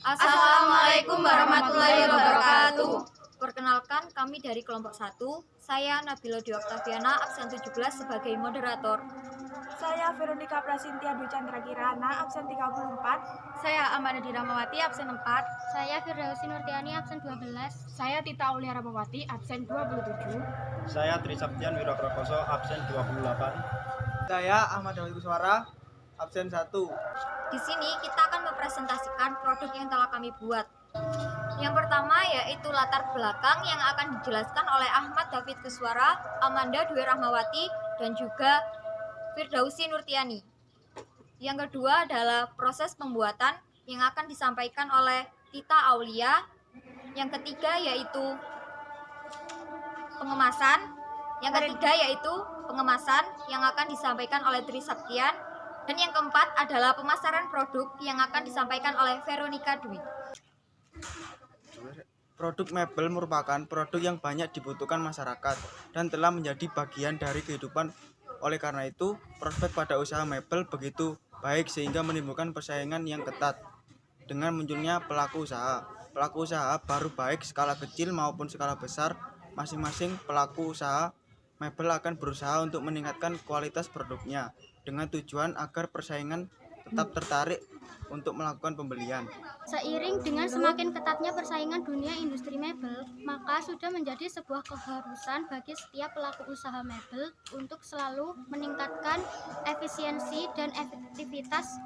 Assalamualaikum warahmatullahi wabarakatuh. Perkenalkan, kami dari kelompok 1. Saya Nabila Dwi Oktaviana, absen 17 sebagai moderator. Saya Veronica Prasintia Dwi Chandra Kirana, absen 34. Saya Amanda Diramawati, absen 4. Saya Firdausi Nurtiani, absen 12. Saya Tita Aulia Ramawati, absen 27. Saya Trisaktian Wiroprakoso, absen 28. Saya Ahmad Dawud Kuswara, absen 1. Di sini kita akan mempresentasikan produk yang telah kami buat. Yang pertama yaitu latar belakang yang akan dijelaskan oleh Ahmad David Kuswara, Amanda Dwi Rahmawati, dan juga Firdausi Nurtiani. Yang kedua adalah proses pembuatan yang akan disampaikan oleh Tita Aulia. Yang ketiga yaitu pengemasan. Yang ketiga yaitu pengemasan yang akan disampaikan oleh Trisaktian. Dan yang keempat adalah pemasaran produk yang akan disampaikan oleh Veronica Dwi. Produk mebel merupakan produk yang banyak dibutuhkan masyarakat dan telah menjadi bagian dari kehidupan. Oleh karena itu, prospek pada usaha mebel begitu baik sehingga menimbulkan persaingan yang ketat. Dengan munculnya pelaku usaha baru baik skala kecil maupun skala besar, masing-masing pelaku usaha mebel akan berusaha untuk meningkatkan kualitas produknya dengan tujuan agar persaingan tetap tertarik untuk melakukan pembelian. Seiring dengan semakin ketatnya persaingan dunia industri mebel, maka sudah menjadi sebuah keharusan bagi setiap pelaku usaha mebel untuk selalu meningkatkan efisiensi dan efektivitas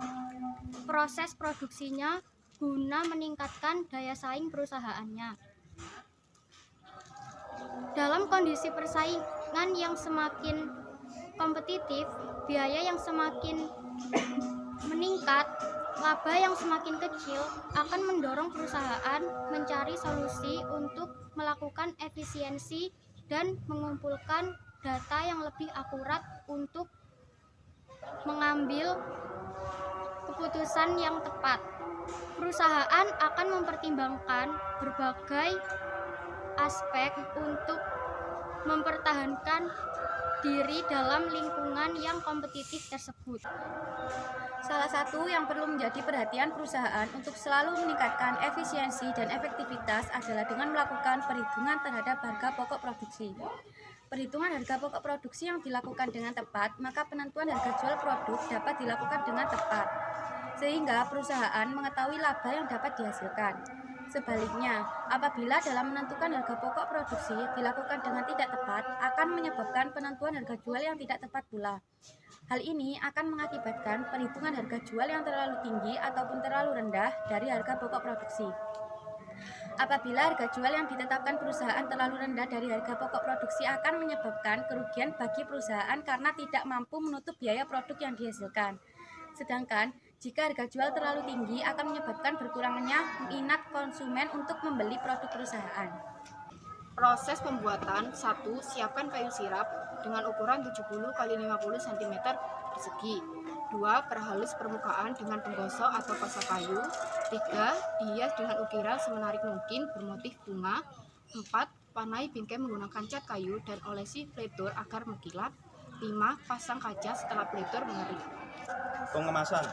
proses produksinya guna meningkatkan daya saing perusahaannya. Dalam kondisi persaingan yang semakin kompetitif, biaya yang semakin meningkat, laba yang semakin kecil akan mendorong perusahaan mencari solusi untuk melakukan efisiensi dan mengumpulkan data yang lebih akurat untuk mengambil keputusan yang tepat. Perusahaan akan mempertimbangkan berbagai aspek untuk mempertahankan diri dalam lingkungan yang kompetitif tersebut. Salah satu yang perlu menjadi perhatian perusahaan untuk selalu meningkatkan efisiensi dan efektivitas adalah dengan melakukan perhitungan terhadap harga pokok produksi. Perhitungan harga pokok produksi yang dilakukan dengan tepat, maka penentuan harga jual produk dapat dilakukan dengan tepat, sehingga perusahaan mengetahui laba yang dapat dihasilkan. Sebaliknya, apabila dalam menentukan harga pokok produksi dilakukan dengan tidak tepat, akan menyebabkan penentuan harga jual yang tidak tepat pula. Hal ini akan mengakibatkan perhitungan harga jual yang terlalu tinggi ataupun terlalu rendah dari harga pokok produksi. Apabila harga jual yang ditetapkan perusahaan terlalu rendah dari harga pokok produksi akan menyebabkan kerugian bagi perusahaan karena tidak mampu menutup biaya produk yang dihasilkan. Sedangkan jika harga jual terlalu tinggi akan menyebabkan berkurangnya minat konsumen untuk membeli produk perusahaan. Proses pembuatan: 1. Siapkan kayu sirap dengan ukuran 70 x 50 cm persegi. 2. Perhalus permukaan dengan penggosok atau pasak kayu. 3. Dihias dengan ukiran semenarik mungkin bermotif bunga. 4. Panai bingkai menggunakan cat kayu dan olesi pledor agar mengkilap. 5. Pasang kaca setelah pledor mengering. Pengemasan.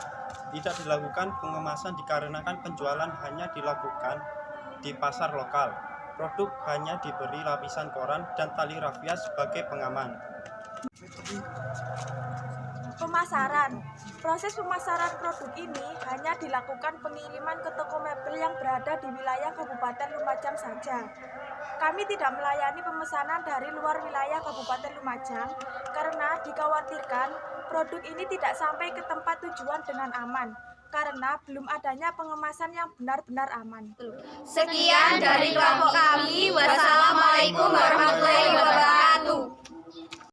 Tidak dilakukan pengemasan dikarenakan penjualan hanya dilakukan di pasar lokal. Produk hanya diberi lapisan koran dan tali rafia sebagai pengaman. Pemasaran. Proses pemasaran produk ini hanya dilakukan pengiriman ke toko mebel yang berada di wilayah Kabupaten Lumajang saja. Kami tidak melayani pemesanan dari luar wilayah Kabupaten Lumajang karena dikhawatirkan produk ini tidak sampai ke tempat tujuan dengan aman karena belum adanya pengemasan yang benar-benar aman. Sekian dari kelompok kami. Wassalamualaikum warahmatullahi wabarakatuh.